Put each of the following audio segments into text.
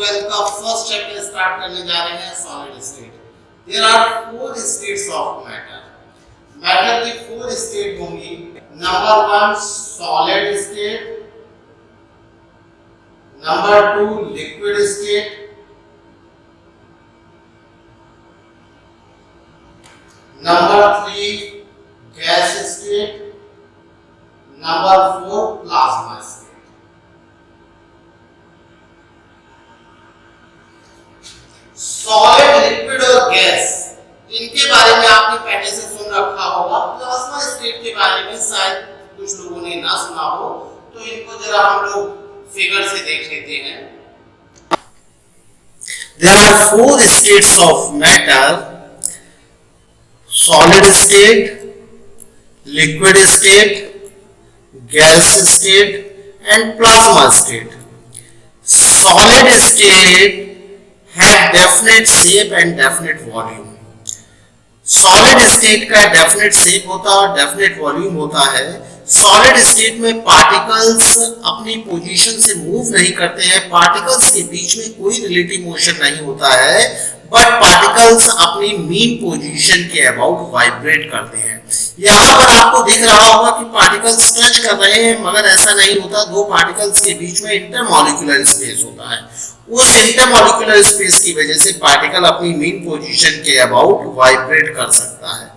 12th का first chapter start करने जा रहे हैं, solid state. There are 4 states of matter. Matter की 4 स्टेट होंगी। Number 1 solid state, number 2 liquid state, number 3 gas state, number 4 plasma state. Solid, liquid और gas, इनके बारे में आपने पहले से सुन रखा होगा। प्लाज्मा स्टेट के बारे में शायद कुछ लोगों ने ना सुना हो, तो इनको जरा हम लोग फिगर से देख लेते हैं। There are 4 states of matter: solid state, liquid state, gas state and plasma state. Solid state have definite shape and definite volume. Solid state का डेफिनेट शेप होता है और डेफिनेट वॉल्यूम होता है। सॉलिड स्टेट में पार्टिकल्स अपनी position से move नहीं करते हैं, पार्टिकल्स के बीच में कोई रिलेटिव मोशन नहीं होता है, बट पार्टिकल्स अपनी मीन पोजीशन के अबाउट वाइब्रेट करते हैं। यहाँ पर आपको दिख रहा होगा कि पार्टिकल्स टच कर रहे हैं, मगर ऐसा नहीं होता। दो पार्टिकल्स के बीच में इंटरमॉलिक्यूलर स्पेस होता है। उस इंटरमॉलिक्यूलर स्पेस की वजह से पार्टिकल अपनी मीन पोजीशन के अबाउट वाइब्रेट कर सकता है।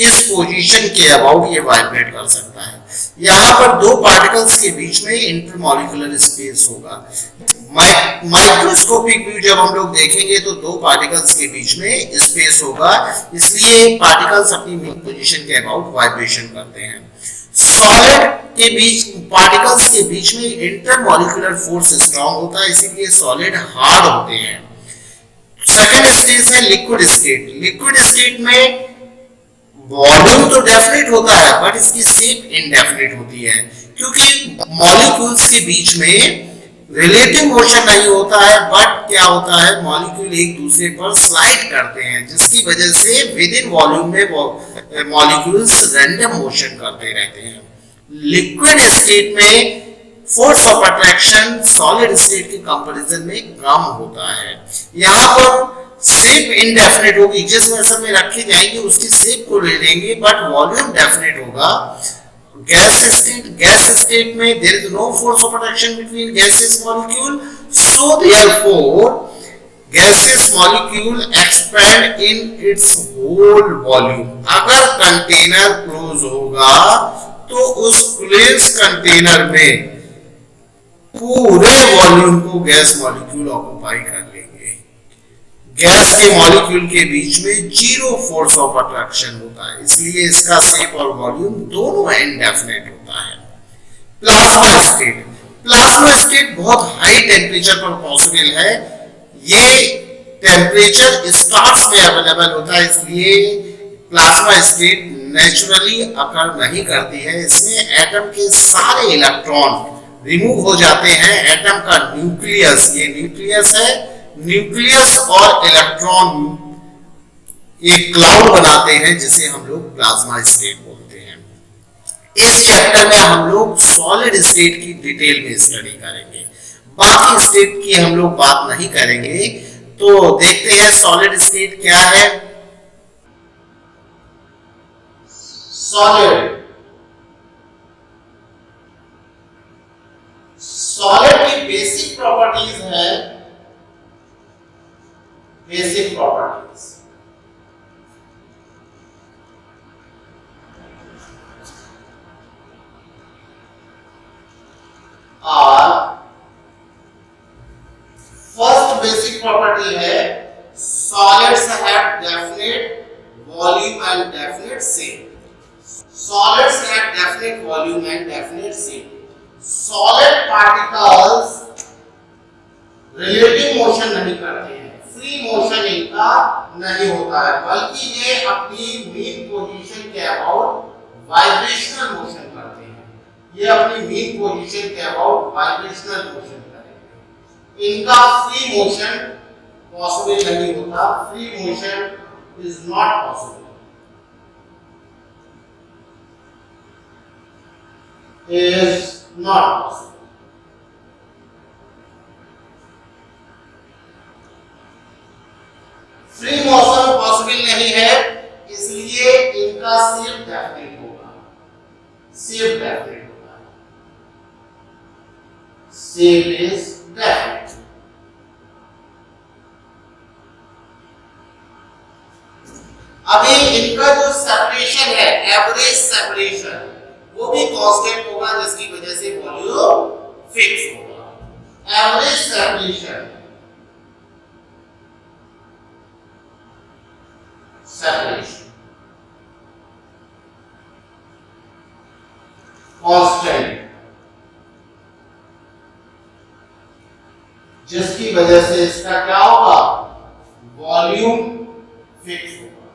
इस पोजीशन के अबाउट ये वाइब्रेट कर सकता है। यहाँ पर दो पार्टिकल्स के बीच में इंटरमॉलिक्यूलर स्पेस होगा। माइक्रोस्कोपिक व्यू जब हम लोग देखेंगे तो दो पार्टिकल्स के बीच में स्पेस होगा, इसलिए पार्टिकल्स अपनी मीन पोजीशन के अबाउट वाइब्रेशन करते हैं। सॉलिड के बीच पार्टिकल्स के बीच में इंटरमॉलिक्यूलर फोर्स स्ट्रांग होता है, इसीलिए सॉलिड हार्ड होते हैं। सेकंड स्टेज है लिक्विड स्टेट। लिक्विड स्टेट में वॉल्यूम तो डेफिनेट होता है, बट इसकी शेप इनडेफिनेट होती है, क्योंकि मॉलिक्यूल्स के बीच में रिलेटिव मोशन नहीं होता है, बट क्या होता है, मॉलिक्यूल एक दूसरे पर स्लाइड करते हैं, जिसकी वजह से विद इन वॉल्यूम में मॉलिक्यूल्स रैंडम मोशन करते रहते हैं। लिक्विड स्टेट में force of attraction solid state के कंपैरिजन में कम होता है। यहाँ पर शेप इनडेफिनेट होगी, जिस वेसल में रखी जाएंगी उसकी शेप को ले लेंगे, बट वॉल्यूम डेफिनेट होगा। गैस स्टेट में there is no force of attraction between gaseous molecule, so therefore gaseous molecule expand in its whole volume. अगर कंटेनर क्लोज होगा तो उस क्लोज कंटेनर में पूरे वॉल्यूम को गैस मॉलिक्यूल ऑक्युपाई कर लेंगे। गैस के मॉलिक्यूल के बीच में जीरो फोर्स ऑफ अट्रैक्शन होता है, इसलिए इसका शेप और वॉल्यूम दोनों इनडेफिनेट होता है। Plasma state. प्लाज्मा स्टेट बहुत हाई टेम्परेचर पर पॉसिबल है। ये टेम्परेचर स्टार्स में अवेलेबल होता है, इसलिए प्लाज्मा स्टेट नेचुरली अकर नहीं करती है। इसमें एटम के सारे इलेक्ट्रॉन रिमूव हो जाते हैं। एटम का न्यूक्लियस, ये न्यूक्लियस है, न्यूक्लियस और इलेक्ट्रॉन एक क्लाउड बनाते हैं, जिसे हम लोग प्लाज्मा स्टेट बोलते हैं। इस चैप्टर में हम लोग सॉलिड स्टेट की डिटेल में स्टडी करेंगे, बाकी स्टेट की हम लोग बात नहीं करेंगे। तो देखते हैं सॉलिड स्टेट क्या है। सॉलिड की बेसिक प्रॉपर्टीज है, बेसिक प्रॉपर्टीज। और फर्स्ट बेसिक प्रॉपर्टी है solids have definite volume and definite shape. Solids have definite volume and definite shape. Solid particles relative motion नहीं करते हैं, फ्री मोशन इनका नहीं होता है, बल्कि ये अपनी मीन पोजीशन के अबाउट वाइब्रेशनल मोशन करते हैं। ये अपनी मीन पोजीशन के अबाउट वाइब्रेशनल मोशन करेंगे। इनका फ्री मोशन पॉसिबल नहीं होता। Free motion is not possible. is not possible. Same definite होगा, सेम डेफिनेट होगा, सेम इज डेफिनेट। अभी इनका जो सेपरेशन है, एवरेज सेपरेशन, वो भी कांस्टेंट होगा, जिसकी वजह से वॉल्यूम फिक्स होगा। एवरेज सेपरेशन, कांस्टेंट, जिसकी वजह से इसका क्या होगा, वॉल्यूम फिक्स होगा,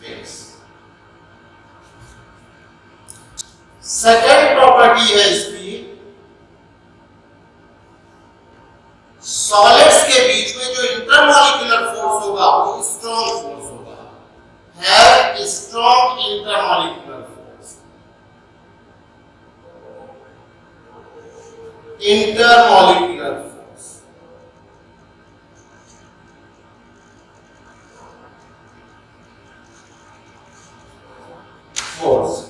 फिक्स। सेकेंड प्रॉपर्टी है इसकी, सॉलिड्स के बीच में जो इंटरमॉलिक्यूलर फोर्स होगा वो स्ट्रॉन्ग फोर्स होगा, है strong intermolecular force, intermolecular force. Force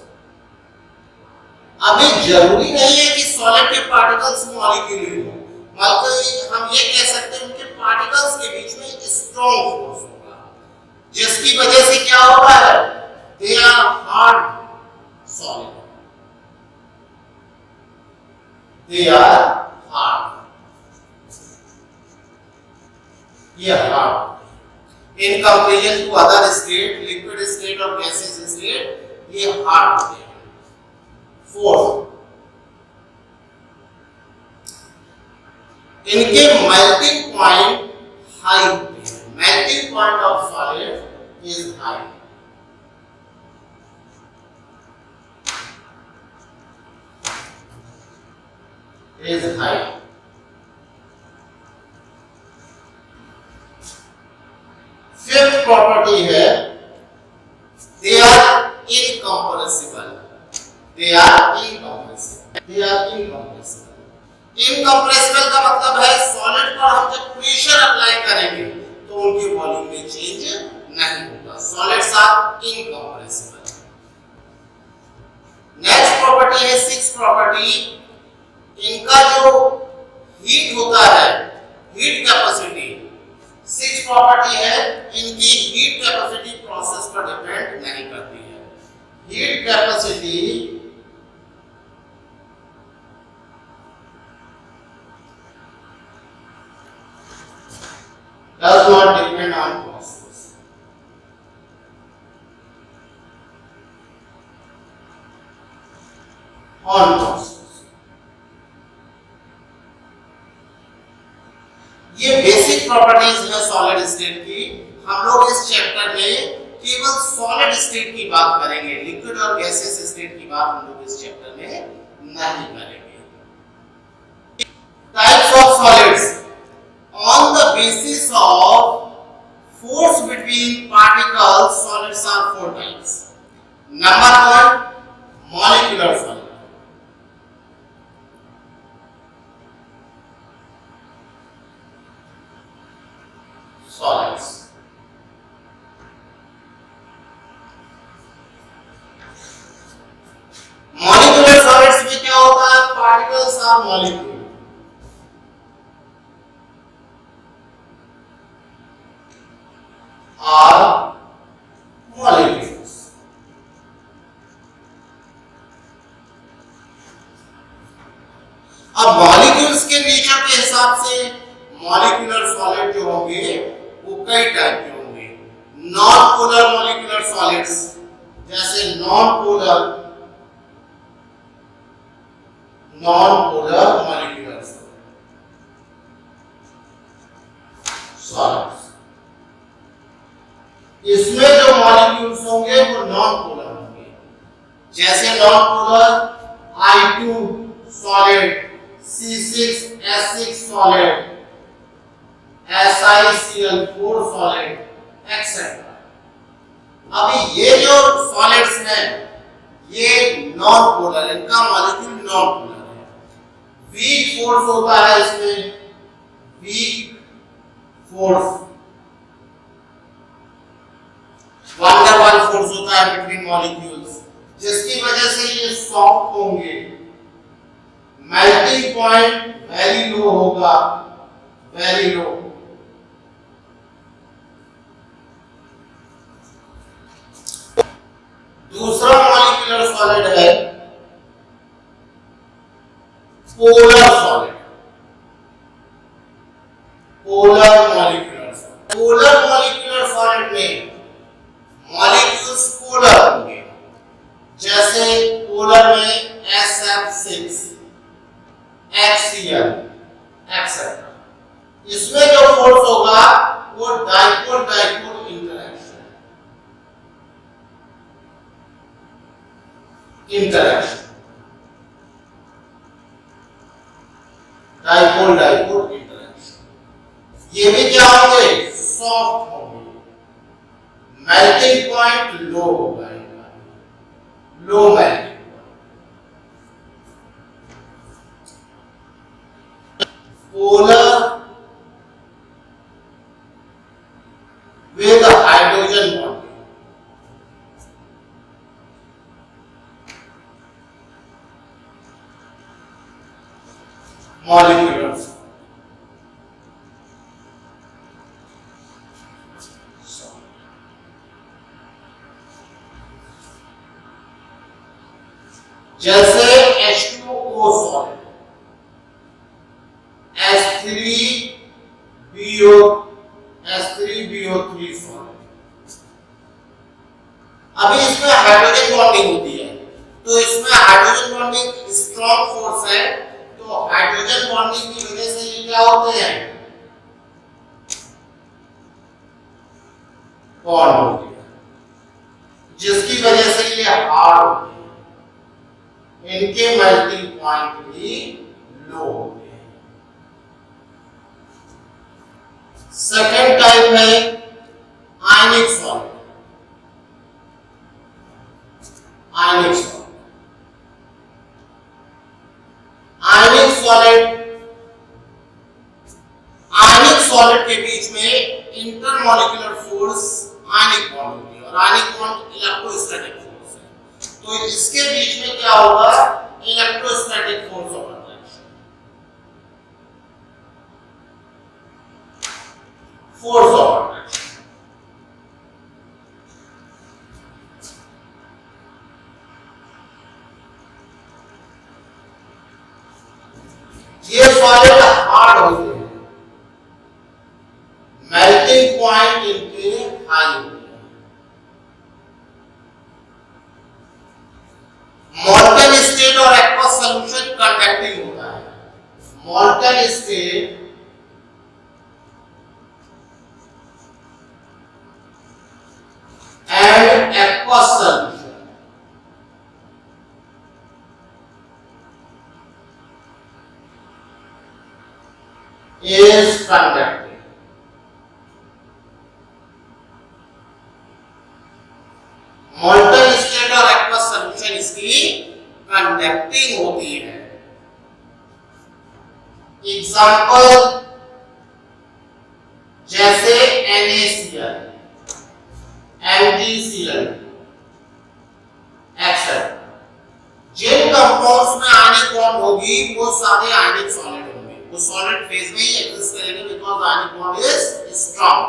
अभी जरूरी नहीं है कि सॉलिड के पार्टिकल्स मॉलिक्यूलर हो, बल्कि हम ये कह सकते हैं उनके पार्टिकल्स के बीच में स्ट्रॉन्ग फोर्स होगा, जिसकी वजह से क्या होगा है, they are hard solid, they are hard, ये hard in comparison to other state, liquid state और गैसेस स्टेट, ये हार्ड होते हैं। फोर्थ, इनके मेल्टिंग पॉइंट हाई होते हैं, melting point of solid is high, is high. Fifth property है, they are incompressible, they are incompressible, they are incompressible. Incompressible का मतलब है सॉलिड पर हम जब प्रेशर अप्लाई करेंगे तो उनके वॉल्यूम में चेंज नहीं होगा, solids are incompressible. Next property है सिक्स प्रॉपर्टी, इनका जो हीट होता है, हीट कैपेसिटी, सिक्स प्रॉपर्टी है, इनकी हीट कैपेसिटी प्रोसेस पर डिपेंड नहीं करती है। Heat capacity does not depend on process, on process। ये बेसिक प्रॉपर्टीज है सॉलिड स्टेट की। हम लोग इस चैप्टर में केवल सॉलिड स्टेट की बात करेंगे, लिक्विड और गैसेस स्टेट की बात हम लोग इस चैप्टर में नहीं करेंगे। Types of solids, on the basis of force between particles, solids are four types. Number one, molecular solid, solids। molecular solids में क्या होता है, particles are molecule, are molecules। अब मॉलिक्यूल्स के नेचर के हिसाब से मॉलिक्यूलर सॉलिड जो होंगे वो कई टाइप के होंगे। नॉन पोलर मॉलिक्यूलर सॉलिड्स, जैसे नॉन पोलर मॉलिक्यूलर सॉलिड्स, इसमें जो मॉलिक्यूल्स होंगे वो नॉन पोलर होंगे, जैसे non polar I2 solid, C6H6 solid, SiCl4 solid, etcetera. अभी ये जो सॉलिड्स हैं ये नॉन पोलर, इनका मॉलिक्यूल नॉन पोलर है। वीक फोर्स होता है इसमें, वीक फोर्स है बिटवीन मॉलिक्यूल्स, जिसकी वजह से ये सॉफ्ट होंगे, मेल्टिंग पॉइंट वेरी लो होगा, वेरी लो। दूसरा मॉलिक्यूलर सॉलिड है polar solid, polar molecular solid. Polar molecular solid में मॉलिक्यूल्स पोलर होंगे, जैसे पोलर में SF6, HCl एक्सेट्रा। इसमें जो फोर्स होगा वो dipole dipole interaction, dipole dipole interaction. ये भी क्या होंगे, सॉफ्ट होंगे, मेल्टिंग पॉइंट लो होगा, low melting. Polar with hydrogen bonding, molecules। जैसे H2O सॉलिड, H3BO3 सॉलिड। अभी इसमें हाइड्रोजन बॉन्डिंग होती है, तो इसमें हाइड्रोजन बॉन्डिंग स्ट्रॉन्ग फोर्स है, तो हाइड्रोजन बॉन्डिंग की वजह से ये क्या होते हैं, बॉन्ड होती है, जिसकी वजह से ये हार्ड होते हैं, इनके मेल्टिंग पॉइंट भी लो होते हैं। सेकेंड टाइप है आयनिक सॉलिड, आयनिक सॉलिड। आयनिक सॉलिड, आयनिक सॉलिड के बीच में इंटरमॉलिक्यूलर फोर्स आयनिक बॉन्ड होती है, और आयनिक बॉन्ड इलेक्ट्रोस्टैटिक फोर्स है, तो इसके बीच में क्या होगा, electrostatic force of attraction, force of attraction. ये सॉलिड हार्ड होते हैं, मेल्टिंग पॉइंट इनके हाई होते हैं। मॉल्टन स्टेट और एक्वस सॉल्यूशन कंडक्टिंग होता है। मॉल्टन state and aqueous solution is conducting। मॉल्टन state और एक्वस सॉल्यूशन इसकी कंडक्टिंग होती है। एग्जांपल जैसे NaCl, MgCl एक्सेट्रा। जिन कंपाउंड्स में आयनिक बॉन्ड होगी वो सारे आयनिक सॉलिड होंगे, वो सॉलिड फेज में ही एग्जिस्ट करेंगे, because ionic bond is strong.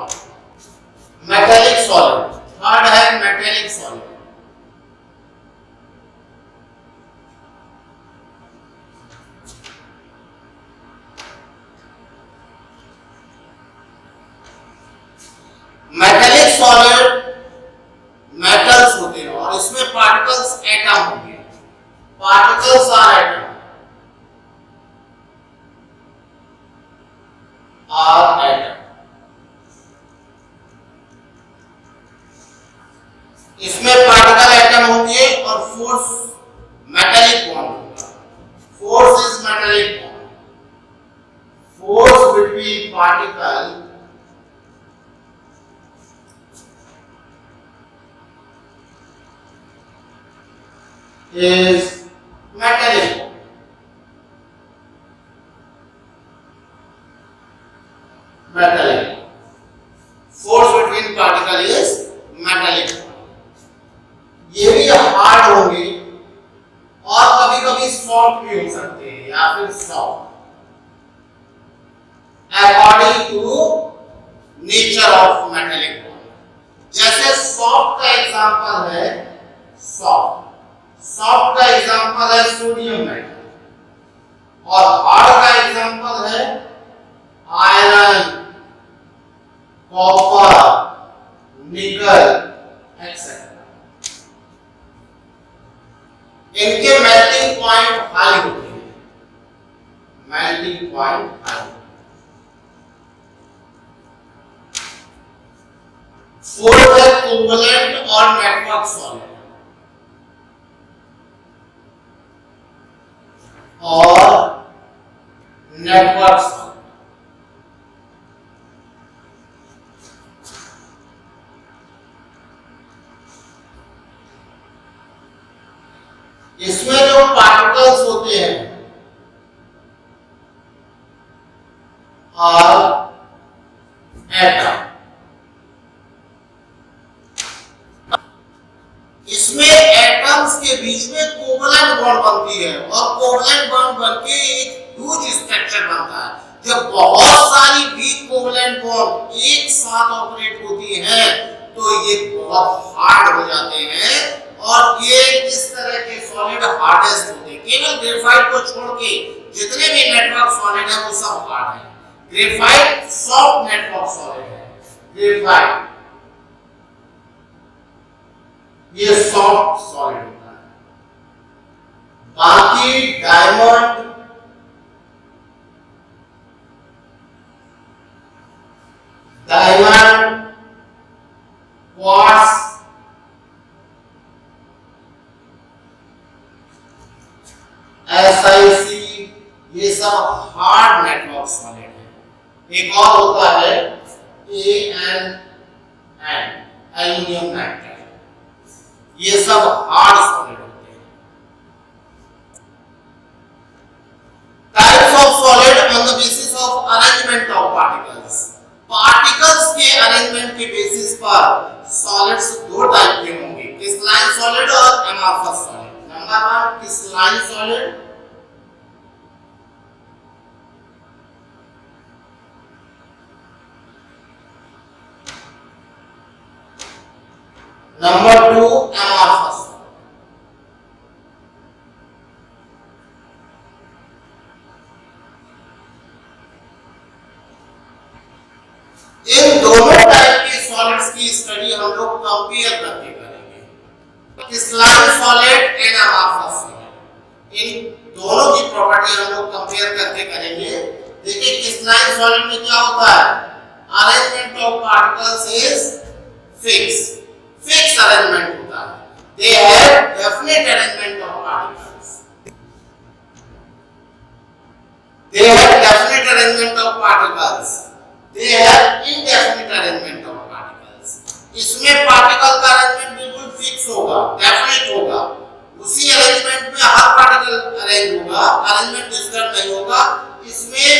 Metallic solid, third है metallic solid. Metallic solid metals होते हैं और इसमें पार्टिकल्स एटम होंगे, पार्टिकल्स आर एटम, इसमें पार्टिकल एटम होंगे और फोर्स मेटालिक बॉन्ड होगा। Force is metallic bond, force between particle is metallic bond। Metallic bond, force between particle is metallic bond। Soft भी हो सकते हैं या फिर soft, according to nature of metallic bond. जैसे सॉफ्ट का एग्जांपल है सॉफ्ट का एग्जांपल है सोडियम मेटल, और हार्ड का एग्जांपल है आयरन, कॉपर, निकल एक्सेट्रा। इनके मेल्टिंग पॉइंट हाई होते हैं, मेल्टिंग पॉइंट हाई। फोर्थ है कोवलेंट और नेटवर्क सॉलिड, और नेटवर्क सॉलिड। इसमें जो पार्टिकल्स होते हैं और एटम, इसमें एटम्स के बीच में कोवलेंट बॉन्ड बनती है, और कोवलेंट बॉन्ड बनके एक ह्यूज स्ट्रक्चर बनता है। जब बहुत सारी वीक कोवलेंट बॉन्ड एक साथ ऑपरेट होती हैं तो ये बहुत हार्ड हो जाते हैं, और ये इस तरह के सॉलिड हार्डेस्ट होते हैं। केवल ग्रेफाइट को छोड़ के जितने भी नेटवर्क सॉलिड है वो सब हार्ड है। ग्रेफाइट सॉफ्ट नेटवर्क सॉलिड है, ग्रेफाइट ये सॉफ्ट सॉलिड होता है। बाकी डायमंड, क्वार्ट्ज, SiC, ये सब हार्ड नेटवर्क सॉलिड है। एक और होता है AnN, एल्युमिनियम नाइट्राइड, ये सब हार्ड सॉलिड होते हैं। Types of solid on the basis of arrangement of particles. Particles के अरेंजमेंट के बेसिस पर सॉलिड्स दो टाइप के होंगे, क्रिस्टलाइन सॉलिड और amorphous solid. Number 1 crystalline solid, number 2 amorphous. इन दोनों टाइप के सॉलिड्स की स्टडी हम लोग कंपेयर करके करेंगे, crystalline solid and amorphous solid. इन दोनों की प्रॉपर्टी हम लोग कंपेयर करके करेंगे। देखिए क्रिस्टलाइन सॉलिड में क्या होता है, arrangement of particles is fix arrangement होता है। They have definite arrangement of particles, they have definite arrangement of particles, they have indefinite arrangement of particles. इसमें पार्टिकल का अरेंजमेंट बिल्कुल फिक्स होगा, डेफिनेट होगा, उसी अरेंजमेंट में हर पार्टिकल अरेंज होगा, अरेंजमेंट डिस्टर्ब नहीं होगा। इसमें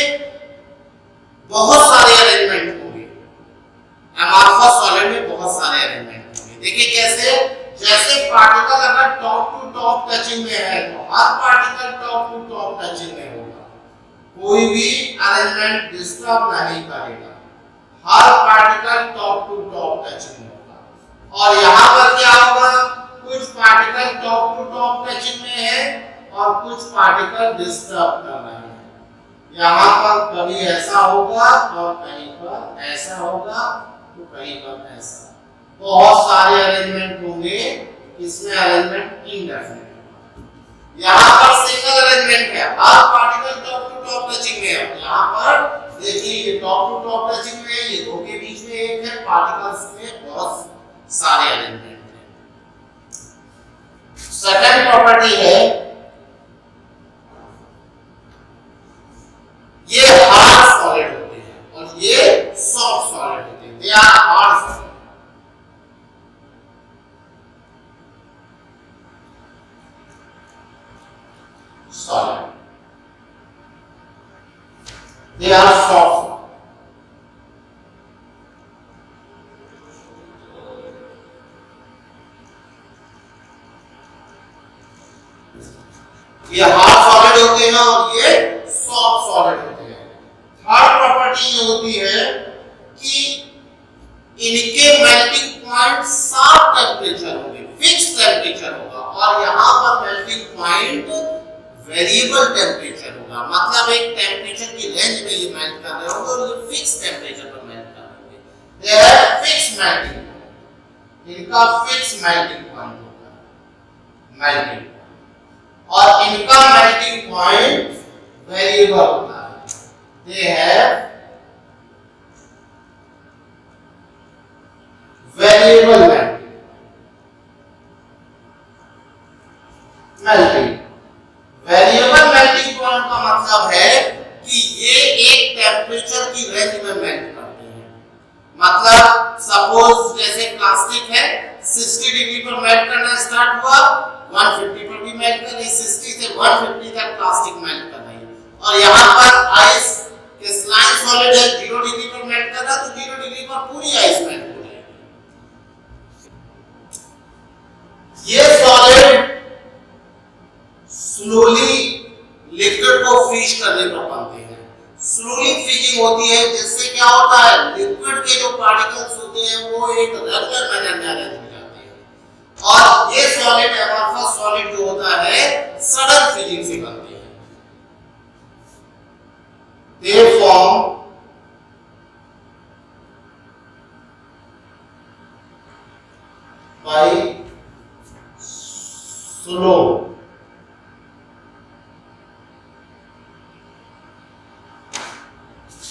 बहुत सारे अरेंजमेंट होंगे, एमॉर्फस सॉलिड में बहुत सारे अरेंजमेंट होंगे। देखिए कैसे, जैसे पार्टिकल अगर टॉप टू टॉप टचिंग में है तो हर particle top to top touching में होगा, कोई भी अरेंजमेंट डिस्टर्ब नहीं करेगा, हर particle top to top touching में होगा। और यहाँ पर क्या होगा, कुछ particle top to top touching में है और कुछ पार्टिकल डिस्टर्ब कर रहे हैं। यहाँ पर कभी ऐसा होगा और कहीं पर ऐसा होगा तो कहीं पर ऐसा, बहुत सारे अरेंजमेंट होंगे। इसमें अरेंजमेंट इनडेफिनेट होगा। यहाँ पर सिंगल अरेंजमेंट है, हर particle top to top touching में है। यहाँ पर देखिए ये टॉप टू टॉप टचिंग में है, ये दो के बीच में एक है, पार्टिकल्स में बहुत सारे अरेंजमेंट हैं। सेकंड प्रॉपर्टी है, ये हार्ड सॉलिड होते हैं और ये सॉफ्ट सॉलिड होते हैं। They are hard solid, solid, they are soft. ये हार्ड सॉलिड होते हैं और ये सॉफ्ट सॉलिड होते हैं। थर्ड प्रॉपर्टी ये होती है कि इनके मेल्टिंग पॉइंट साफ टेम्परेचर होंगे, फिक्स टेम्परेचर होगा, और यहाँ पर मेल्टिंग पॉइंट वेरिएबल टेम्परेचर होगा। मतलब एक टेम्परेचर की रेंज में ये मेल्ट कर रहे होंगे और ये फिक्स टेम्परेचर पर मेल्ट कर रहे होंगे। They have fix melting point, इनका फिक्स मेल्टिंग पॉइंट होगा, मेल्टिंग, और इनका मेल्टिंग पॉइंट वेरिएबल होता है। They have variable melting. Variable melting point का मतलब है कि ये एक टेम्परेचर की रेंज में मेल्ट करते हैं। मतलब सपोज जैसे प्लास्टिक है, 60 डिग्री पर मेल्ट करना स्टार्ट हुआ, 150 पर भी मेल्ट कर रही, 60 से 150 तक प्लास्टिक मेल्ट कर रही है। और यहाँ पर आइस क्रिस्टलाइन सॉलिड है, 0 डिग्री पर मेल्ट कर रहा है, तो 0 डिग्री पर पूरी आइस मेल्ट हो जाएगी। ये सॉलिड स्लोली लिक्विड को फ्रीज करने पर बनते हैं। स्लोली फ्रीजिंग होती है, जिससे क्या होता है, लिक्विड के जो पार्टिकल्स होते हैं वो एक रेगुलर मैनर में अरेंज हो जाते हैं, और ये सॉलिड एमॉर्फस सॉलिड जो होता है सडन फ्रीजिंग से बनते हैं। They form by slow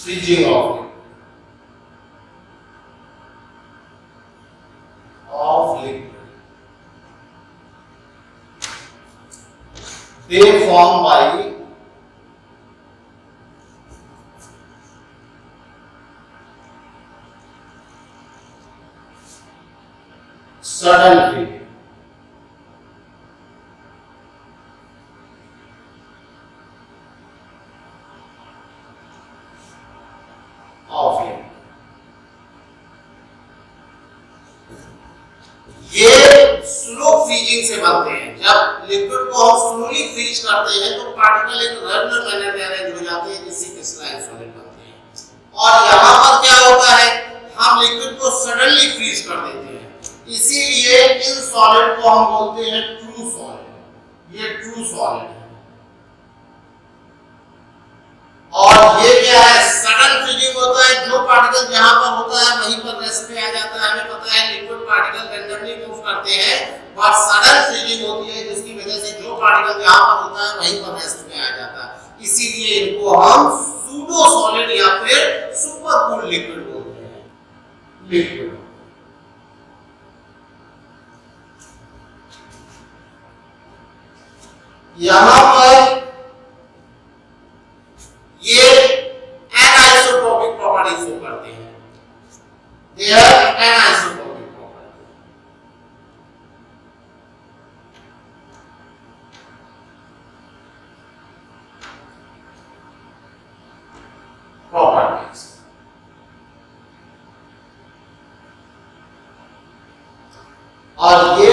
freezing of liquid. They form by sudden freezing of liquid. ये स्लो फ्रीजिंग से बनते हैं। जब लिक्विड को हम स्लोली फ्रीज करते हैं तो पार्टिकल एक रेगुलर मैनर में अरेंज हो जाते हैं, जिससे क्रिस्टलाइन सॉलिड बनते हैं। और यहाँ पर क्या होता है, हम लिक्विड को सडनली फ्रीज कर देते हैं, इसीलिए इन सॉलिड को हम बोलते हैं ट्रू सॉलिड। ये ट्रू सॉलिड है। और ये क्या है, सडन फ्रीजिंग होता है। जो पार्टिकल जहां पर होता है वहीं पर रेस्ट पे आ जाता है। हमें पता है लिक्विड पार्टिकल रैंडमली मूव करते हैं, और सडन फ्रीजिंग होती है, जिसकी वजह से जो पार्टिकल जहां पर होता है वहीं पर रेस्ट में आ जाता है। इसीलिए इनको हम सूडो सॉलिड या फिर सुपर कूल लिक्विड बोलते हैं। लिक्विड यहां पर ये एनाइसोट्रोपिक प्रॉपर्टी शो करते हैं। They are anisotropic properties. और ये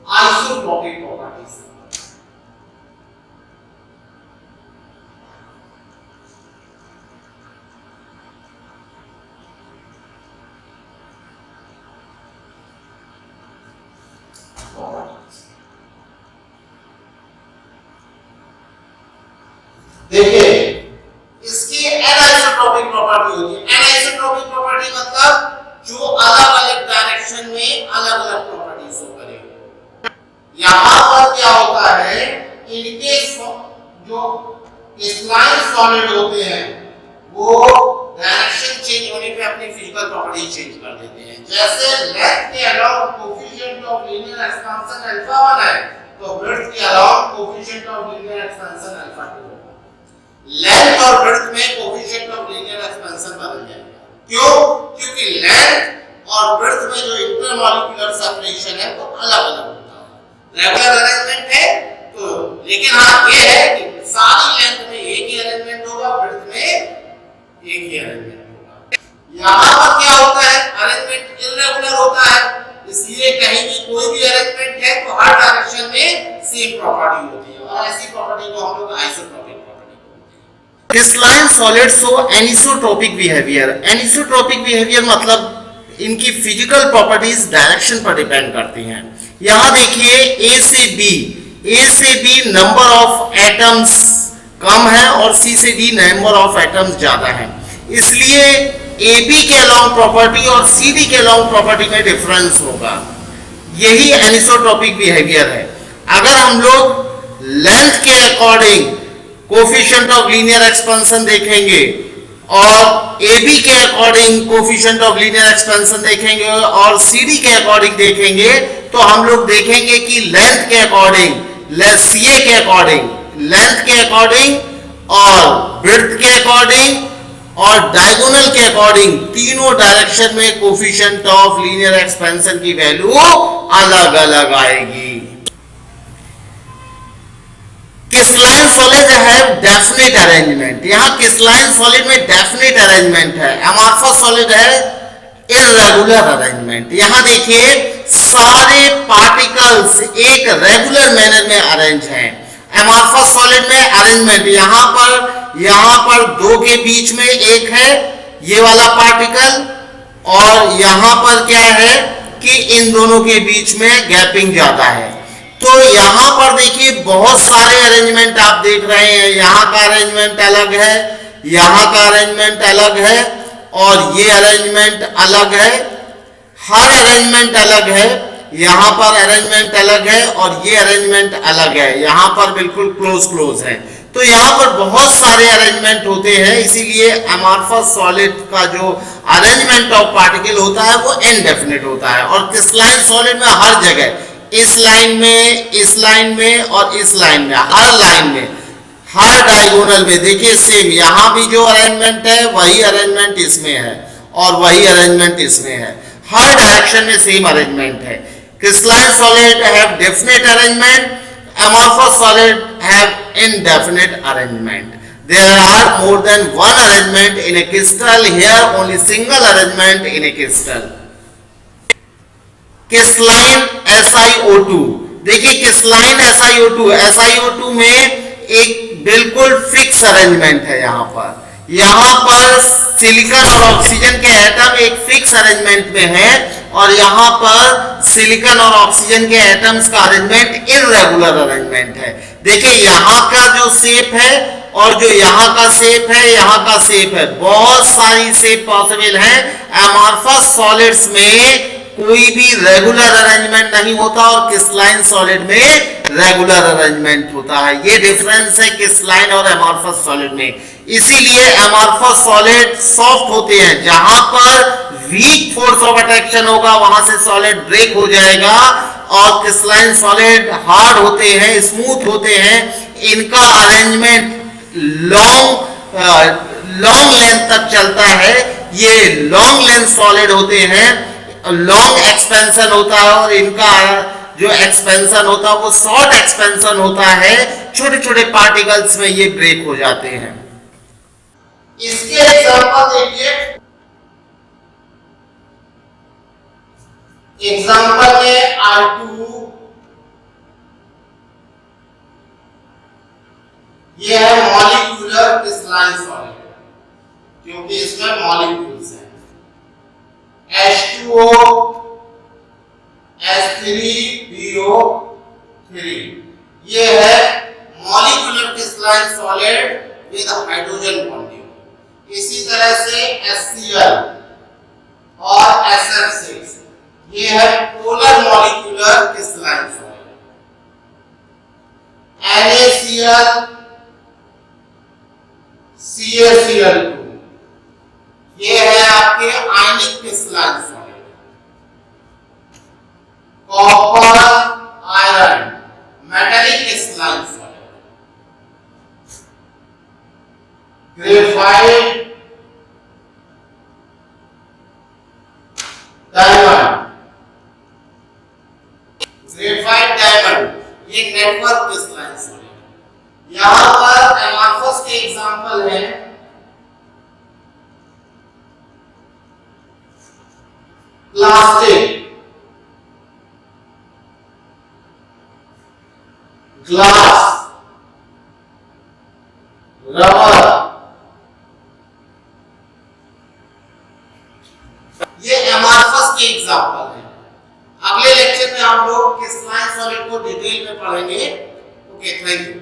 आइसोट्रोपिक प्रॉपर्टीज। देखिए इसकी एनाइसोट्रोपिक प्रॉपर्टी होती है। एनाइसोट्रोपिक प्रॉपर्टी मतलब जो अलग अलग डायरेक्शन में अलग अलग प्रॉपर्टी शो करेगी। यहां पर क्या होता है, इनके जो क्रिस्टलाइन सॉलिड होते हैं वो डायरेक्शन चेंज होने पे अपनी फिजिकल प्रॉपर्टी चेंज कर देते हैं। जैसे लेंथ के along coefficient of linear expansion alpha 1 है, तो ब्रेड्थ के along coefficient of linear expansion alpha 2 है। लेंथ और ब्रेड्थ में कोएफिशिएंट ऑफ लीनियर एक्सपेंशन बदल जाएगा। क्यों? क्योंकि लेंथ और ब्रेड्थ में जो इंटरमॉलिक्यूलर सेपरेशन है वो अलग अलग होता है। रेगुलर अरेंजमेंट है तो, लेकिन हाँ ये है कि सारी लेंथ में एक ही अरेंजमेंट होगा, ब्रेड्थ में एक ही अरेंजमेंट होगा। यहाँ पर क्या होता है, अरेंजमेंट इर्रेगुलर होता है, इसलिए कहीं भी कोई भी अरेंजमेंट है तो हर डायरेक्शन में सेम प्रॉपर्टी होती है, और ऐसी प्रॉपर्टी को हम लोग आइसोट्रोपिक प्रॉपर्टी बोलते हैं। Crystalline solid show anisotropic behaviour. Anisotropic behaviour मतलब इनकी फिजिकल प्रॉपर्टीज डायरेक्शन पर डिपेंड करती हैं। यहां देखिए ए से B number of atoms come है और सी से डी नंबर ऑफ एटम्स ज्यादा है, इसलिए ए बी के अलॉन्ग प्रॉपर्टी और सी डी के अलॉन्ग प्रॉपर्टी में डिफरेंस होगा। यही एनिसोट्रोपिक बिहेवियर है। अगर हम लोग लेंथ के according coefficient of linear expansion देखेंगे और ए बी के according coefficient of linear expansion देखेंगे और सी डी के अकॉर्डिंग देखेंगे, तो हम लोग देखेंगे कि लेंथ के अकॉर्डिंग, सी ए के अकॉर्डिंग, लेंथ के अकॉर्डिंग और ब्रेड्थ के अकॉर्डिंग और डायगोनल के अकॉर्डिंग तीनों डायरेक्शन में कोफिशिएंट ऑफ लीनियर एक्सपेंशन की वैल्यू अलग अलग आएगी। क्रिस्टलाइन सॉलिड है डेफिनेट अरेंजमेंट। यहां क्रिस्टलाइन सॉलिड में डेफिनेट अरेंजमेंट है, अमॉर्फस सॉलिड है इररेगुलर अरेंजमेंट। यहां देखिए सारे पार्टिकल्स एक रेगुलर मैनर में अरेंज हैं। अमॉर्फस सॉलिड में अरेंजमेंट यहां पर दो के बीच में एक है ये वाला पार्टिकल, और यहां पर क्या है कि इन दोनों के बीच में गैपिंग ज्यादा है। तो यहां पर देखिए बहुत सारे अरेंजमेंट आप देख रहे हैं, यहां का अरेंजमेंट अलग है, यहां का अरेंजमेंट अलग है और ये अरेंजमेंट अलग है, हर अरेंजमेंट अलग है। यहां पर अरेंजमेंट अलग है और ये अरेंजमेंट अलग है, यहां पर बिल्कुल क्लोज है। तो यहां पर बहुत सारे अरेंजमेंट होते हैं, इसीलिए अमॉर्फस सॉलिड का जो अरेंजमेंट ऑफ पार्टिकल होता है वो इनडेफिनिट होता है। और क्रिस्टलाइन सॉलिड में हर जगह इस लाइन में, इस लाइन में और इस लाइन में, हर लाइन में, हर डायगोनल में देखिए सेम, यहां भी जो अरेंजमेंट है वही अरेंजमेंट इसमें है और वही अरेंजमेंट इसमें है, हर डायरेक्शन में सेम अरेंजमेंट है। Crystalline solid have definite arrangement, amorphous solid have indefinite arrangement. There are more than one arrangement in a crystal. Here only single arrangement in a crystal. Crystalline SiO2, देखिए crystalline SiO2 में एक बिल्कुल fix arrangement है। यहाँ पर silicon और oxygen के atom एक फिक्स अरेंजमेंट में है और यहाँ पर सिलिकॉन और ऑक्सीजन के एटम्स का अरेंजमेंट इररेगुलर अरेंजमेंट है। देखिए यहाँ का जो शेप है और जो यहाँ का शेप है, यहाँ का शेप है, बहुत सारी शेप पॉसिबल है। अमॉर्फस सॉलिड्स में कोई भी रेगुलर अरेंजमेंट नहीं होता और क्रिस्टलाइन सॉलिड में रेगुलर अरेंजमेंट होता है। ये डिफरेंस है क्रिस्टलाइन और अमॉर्फस सॉलिड में। इसीलिए अमॉर्फस सॉलिड सॉफ्ट होते हैं, जहां पर वीक फोर्स ऑफ अट्रैक्शन होगा वहां से सॉलिड ब्रेक हो जाएगा, और क्रिस्टलाइन सॉलिड हार्ड होते हैं, स्मूथ होते हैं। इनका अरेंजमेंट लॉन्ग लेंथ तक चलता है। ये लॉन्ग लेंथ सॉलिड होते हैं, लॉन्ग एक्सपेंशन होता है और इनका जो एक्सपेंशन होता है वो शॉर्ट एक्सपेंशन होता है। छोटे छोटे पार्टिकल्स में ये ब्रेक हो जाते हैं। इसके एग्जांपल देखिए, एग्जांपल में R2, ये है मॉलिक्यूलर क्रिस्टलाइन सॉलिड, क्योंकि इसमें मॉलिक्यूल्स हैं। H2O, H3BO3, ये है molecular crystalline solid with hydrogen bonding. इसी तरह से HCl और SF6, ये है polar molecular crystalline solid. NaCl, CaCl2, ये है आपके ionic crystalline solid. Copper iron metallic crystalline solid. Graphite diamond, graphite diamond, ये नेटवर्क क्रिस्टलाइन सॉलिड। यहां पर अमॉर्फस के एग्जांपल हैं प्लास्टिक, ग्लास, रबर, ये एमॉर्फस के एग्जांपल है। अगले लेक्चर में हम लोग क्रिस्टलाइन सॉलिड को डिटेल में पढ़ेंगे। Okay, thank you.